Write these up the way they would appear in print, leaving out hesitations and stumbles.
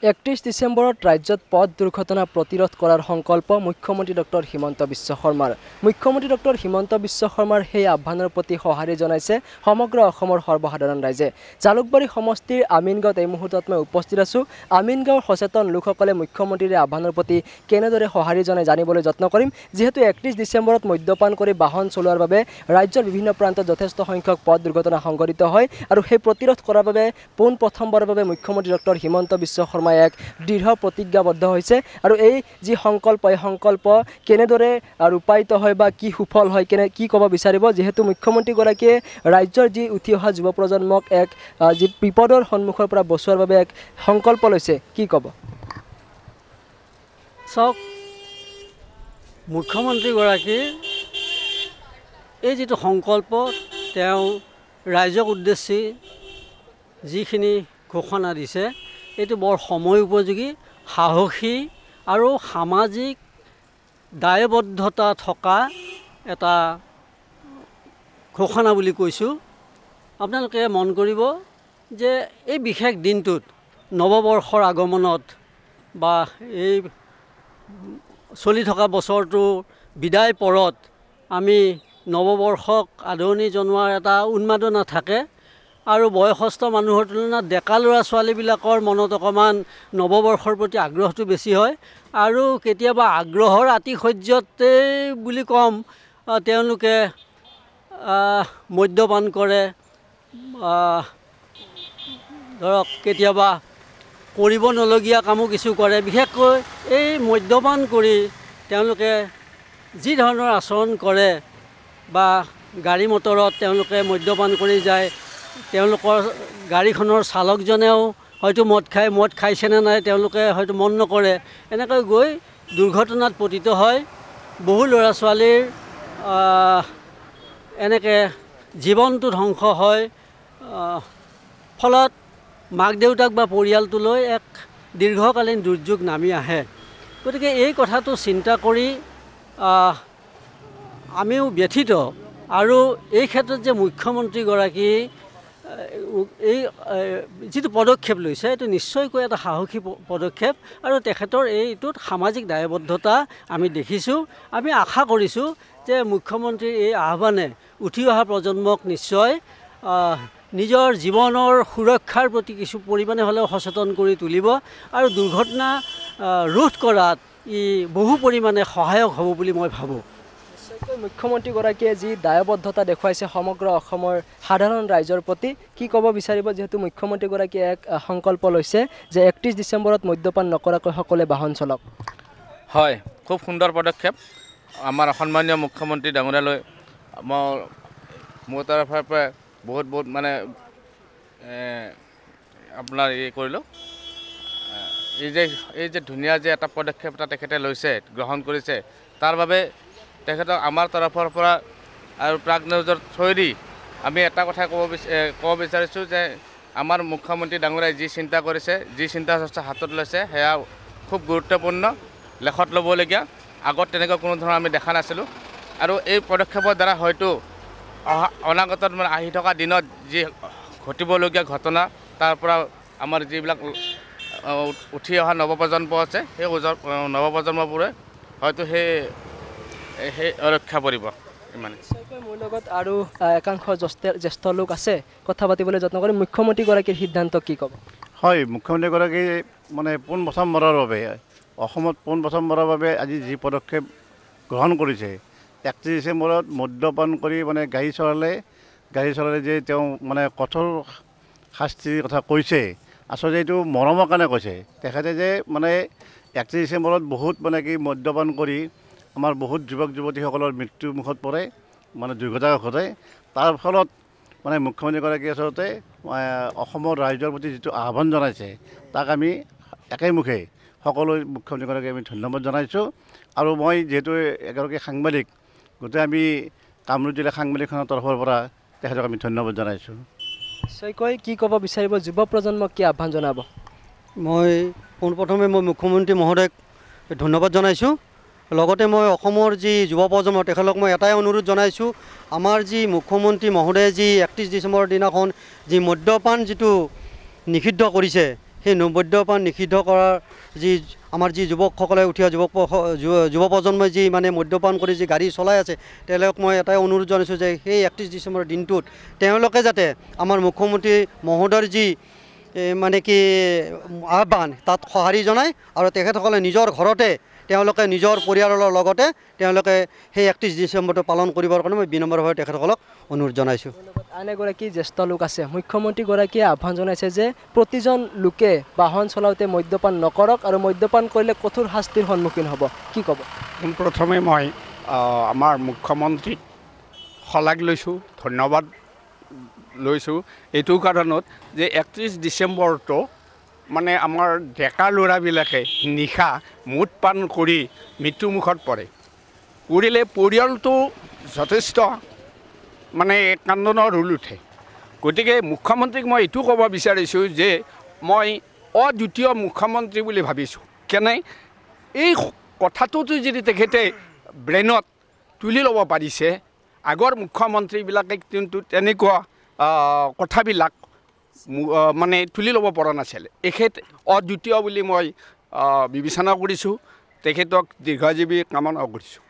31 ডিসেম্বৰত ৰাজ্যত পথ দুৰ্ঘটনা প্ৰতিৰোধ কৰাৰ সংকল্প মুখ্যমন্ত্ৰী ডক্টৰ হিমন্ত বিশ্ব শৰ্মাৰ। মুখ্যমন্ত্ৰী ডক্টৰ হিমন্ত বিশ্ব শৰ্মাৰ সেই আহ্বানৰ প্ৰতি সঁহাৰি জনাইছে সমগ্ৰ অসমৰ সৰ্বসাধাৰণ ৰাইজে। জালুকবাৰী সমষ্টিৰ আমিনগাঁৱত এই মুহূৰ্তত মই উপস্থিত আছোঁ। আমিনগাঁৱৰ সচেতন লোকসকলে মুখ্যমন্ত্ৰীৰ আহ্বানৰ প্ৰতি কেনেদৰে সঁহাৰি জনাই জানিবলৈ যত্ন কৰিম। যিহেতু 31 ডিসেম্বৰত মদ্যপান কৰি বাহন চলোৱাৰ বাবে ৰাজ্যৰ বিভিন্ন প্ৰান্তত যথেষ্ট সংখ্যক পথ দুৰ্ঘটনা সংঘটিত হয় আৰু সেই প্ৰতিৰোধ কৰাৰ বাবে পোনপ্ৰথমবাৰৰ বাবে মুখ্যমন্ত্ৰী ডক্টৰ হিমন্ত বিশ্ব শৰ্মাই এক দৃঢ় প্ৰতিজ্ঞাবদ্ধ হৈছে আৰু এই যি সংকল্প এই সংকল্প কেনেদৰে ৰূপায়িত হয় বা কি সুফল হয় কি ক'ব বিচাৰিব। যিহেতু মুখ্যমন্ত্ৰীগৰাকীয়ে ৰাজ্যৰ যি উঠি অহা যুৱ প্ৰজন্মক এক যি বিপদৰ সন্মুখৰ পৰা বচোৱাৰ বাবে এক সংকল্প লৈছে, কি ক'ব? চাওক, মুখ্যমন্ত্ৰীগৰাকীৰ এই যিটো সংকল্প তেওঁ ৰাইজক উদ্দেশ্যি যিখিনি ঘোষণা দিছে এইটো বৰ সময় উপযোগী, সাহসী আৰু সামাজিক দায়বদ্ধতা থকা এটা ঘোষণা বুলি কৈছোঁ। আপোনালোকে মন কৰিব যে এই বিশেষ দিনটোত নৱবৰ্ষৰ আগমনত বা এই চলি থকা বছৰটোৰ বিদায় পৰত আমি নৱবৰ্ষক আদৰণি জনোৱাৰ এটা উন্মাদনা থাকে আৰু বয়সস্থ মানুহৰ তুলনাত ডেকা ল'ৰা ছোৱালীবিলাকৰ মনত অকণমান নৱবৰ্ষৰ প্ৰতি আগ্ৰহটো বেছি হয় আৰু কেতিয়াবা আগ্ৰহৰ আতিশয্যতেই বুলি ক'ম তেওঁলোকে মদ্যপান কৰে, ধৰক কেতিয়াবা কৰিব নলগীয়া কামো কিছু কৰে। বিশেষকৈ এই মদ্যপান কৰি তেওঁলোকে যি ধৰণৰ আচৰণ কৰে বা গাড়ী মটৰত তেওঁলোকে মদ্যপান কৰি যায়, তেওঁলোকৰ গাড়ীখনৰ চালকজনেও হয়তো মদ খাইছেনে নাই তেওঁলোকে হয়তো মন নকৰে, এনেকৈ গৈ দুৰ্ঘটনাত পতিত হয়। বহু ল'ৰা ছোৱালীৰ এনেকৈ জীৱনটো ধ্বংস হয়। ফলত মাক দেউতাক বা পৰিয়ালটোলৈ এক দীৰ্ঘকালীন দুৰ্যোগ নামি আহে। গতিকে এই কথাটো চিন্তা কৰি আমিও ব্যথিত আৰু এই ক্ষেত্ৰত যে মুখ্যমন্ত্ৰীগৰাকী এই যিটো পদক্ষেপ লৈছে এইটো নিশ্চয়কৈ এটা সাহসী পদক্ষেপ আৰু তেখেতৰ এইটোত সামাজিক দায়বদ্ধতা আমি দেখিছোঁ। আমি আশা কৰিছোঁ যে মুখ্যমন্ত্ৰীৰ এই আহ্বানে উঠি অহা প্ৰজন্মক নিশ্চয় নিজৰ জীৱনৰ সুৰক্ষাৰ প্ৰতি কিছু পৰিমাণে হ'লেও সচেতন কৰি তুলিব আৰু দুৰ্ঘটনা ৰোধ কৰাত ই বহু পৰিমাণে সহায়ক হ'ব বুলি মই ভাবোঁ। মুখ্যমন্ত্ৰীগৰাকীয়ে যি দায়বদ্ধতা দেখুৱাইছে সমগ্ৰ অসমৰ সাধাৰণ ৰাইজৰ প্ৰতি, কি ক'ব বিচাৰিব? যিহেতু মুখ্যমন্ত্ৰীগৰাকীয়ে এক সংকল্প লৈছে যে 31 ডিচেম্বৰত মদ্যপান নকৰাকৈ সকলোৱে বাহন চলাওক। হয়, খুব সুন্দৰ পদক্ষেপ আমাৰ সন্মানীয় মুখ্যমন্ত্ৰী ডাঙৰীয়ালৈ মোৰ তৰফৰ পৰা বহুত মানে আপোনাৰ কৰিলোঁ। এই যে ধুনীয়া যে এটা পদক্ষেপ এটা তেখেতে লৈছে, গ্ৰহণ কৰিছে, তাৰ বাবে তেখেতক আমাৰ তৰফৰ পৰা আৰু প্ৰাগ নিউজৰ থ্ৰুৱেদি আমি এটা কথা ক'ব বিচাৰিছোঁ যে আমাৰ মুখ্যমন্ত্ৰী ডাঙৰীয়াই যি চিন্তা কৰিছে, যি চিন্তা চৰ্চা হাতত লৈছে সেয়া খুব গুৰুত্বপূৰ্ণ, লেখত ল'বলগীয়া। আগত তেনেকুৱা কোনো ধৰণৰ আমি দেখা নাছিলোঁ আৰু এই পদক্ষেপৰ দ্বাৰা হয়তো অনাগতত মানে আহি থকা দিনত যি ঘটিবলগীয়া ঘটনা তাৰ পৰা আমাৰ যিবিলাক উঠি অহা নৱপ্ৰজন্ম আছে সেই নৱপ্ৰজন্মবোৰে হয়তো সেই ৰক্ষা পৰিব। ইমানে। মোৰ লগত আৰু একাংশ জ্যেষ্ঠ লোক আছে, কথা পাতিবলৈ যত্ন কৰিম। মুখ্যমন্ত্ৰীগৰাকীৰ সিদ্ধান্ত কি ক'ব? হয়, মুখ্যমন্ত্ৰীগৰাকী মানে পোনপ্ৰথমবাৰৰ বাবে অসমত পোনপ্ৰথমবাৰৰ বাবে আজি যি পদক্ষেপ গ্ৰহণ কৰিছে, 31 ডিচেম্বৰত মদ্যপান কৰি মানে গাড়ী চলালে যে তেওঁ মানে কঠোৰ শাস্তিৰ কথা কৈছে, আচলতে এইটো মৰমৰ কাৰণে কৈছে। তেখেতে যে মানে 31 ডিচেম্বৰত বহুত মানে কি মদ্যপান কৰি আমাৰ বহুত যুৱক যুৱতীসকলৰ মৃত্যুৰ মুখত পৰে, মানে দুৰ্ঘটনা ঘটে। তাৰ ফলত মানে মুখ্যমন্ত্ৰীগৰাকীয়ে আচলতে অসমৰ ৰাইজৰ প্ৰতি যিটো আহ্বান জনাইছে তাক আমি একেমুখে সকলো মুখ্যমন্ত্ৰীগৰাকীক আমি ধন্যবাদ জনাইছোঁ। আৰু মই যিহেতু এগৰাকী সাংবাদিক, গোটেই আমি কামৰূপ জিলা সাংবাদিকখনৰ তৰফৰ পৰা তেখেতক আমি ধন্যবাদ জনাইছোঁ। নিশ্চয়কৈ কি ক'ব বিচাৰিব? যুৱ প্ৰজন্মক কি আহ্বান জনাব? মই পোনপ্ৰথমে মুখ্যমন্ত্ৰী মহোদয়ক ধন্যবাদ জনাইছোঁ। লগতে মই অসমৰ যি যুৱ প্ৰজন্ম তেখেতক মই এটাই অনুৰোধ জনাইছোঁ, আমাৰ যি মুখ্যমন্ত্ৰী মহোদয়ে যি 31 ডিচেম্বৰৰ দিনাখন যি মদ্যপান যিটো নিষিদ্ধ কৰিছে সেই মদ্যপান নিষিদ্ধ কৰাৰ যি আমাৰ যি যুৱকসকলে উঠি অহা যুৱ প্ৰজন্মই যি মানে মদ্যপান কৰি যি গাড়ী চলাই আছে তেওঁলোকক মই এটাই অনুৰোধ জনাইছোঁ যে সেই 31 ডিচেম্বৰৰ দিনটোত তেওঁলোকে যাতে আমাৰ মুখ্যমন্ত্ৰী মহোদয়ৰ যি মানে কি আহ্বান তাত সঁহাৰি জনায় আৰু তেখেতসকলে নিজৰ ঘৰতে তেওঁলোকে নিজৰ পৰিয়ালৰ লগতে তেওঁলোকে সেই 31 ডিচেম্বৰটো পালন কৰিবৰ কাৰণে মই বিনম্ৰভাৱে তেখেতসকলক অনুৰোধ জনাইছোঁ। আন এগৰাকী জ্যেষ্ঠ লোক আছে, মুখ্যমন্ত্ৰীগৰাকীয়ে আহ্বান জনাইছে যে প্ৰতিজন লোকে বাহন চলাওঁতে মদ্যপান নকৰক আৰু মদ্যপান কৰিলে কঠোৰ শাস্তিৰ সন্মুখীন হ'ব। কি ক'ব? পোনপ্ৰথমে মই আমাৰ মুখ্যমন্ত্ৰীক শলাগ লৈছোঁ, ধন্যবাদ লৈছোঁ এইটো কাৰণত যে 31 ডিচেম্বৰটো মানে আমাৰ ডেকা ল'ৰাবিলাকে নিশা মদ পান কৰি মৃত্যুমুখত পৰে, পৰিলে পৰিয়ালটো যথেষ্ট মানে কান্দনৰ ৰোল উঠে। গতিকে মুখ্যমন্ত্ৰীক মই এইটো ক'ব বিচাৰিছোঁ যে মই অদ্বিতীয় মুখ্যমন্ত্ৰী বুলি ভাবিছোঁ। কেনে এই কথাটোতো যদি তেখেতে ব্ৰেইনত তুলি ল'ব পাৰিছে, আগৰ মুখ্যমন্ত্ৰীবিলাকে কিন্তু তেনেকুৱা কথাবিলাক মানে তুলি ল'ব পৰা নাছিলে। এখেত অদ্বিতীয় বুলি মই বিবেচনা কৰিছোঁ, তেখেতক দীৰ্ঘজীৱী কামনা কৰিছোঁ।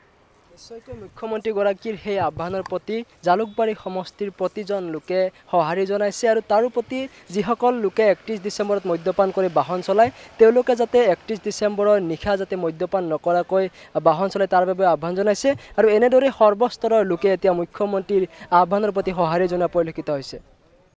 নিশ্চয়কৈ মুখ্যমন্ত্ৰীগৰাকীৰ সেই আহ্বানৰ প্ৰতি জালুকবাৰী সমষ্টিৰ প্ৰতিজন লোকে সঁহাৰি জনাইছে আৰু তাৰো প্ৰতি যিসকল লোকে 31 ডিচেম্বৰত মদ্যপান কৰি বাহন চলায় তেওঁলোকে যাতে 31 ডিচেম্বৰৰ নিশা যাতে মদ্যপান নকৰাকৈ বাহন চলায় তাৰ বাবে আহ্বান জনাইছে আৰু এনেদৰে সৰ্বস্তৰৰ লোকে এতিয়া মুখ্যমন্ত্ৰীৰ আহ্বানৰ প্ৰতি সঁহাৰি জনোৱা পৰিলক্ষিত হৈছে।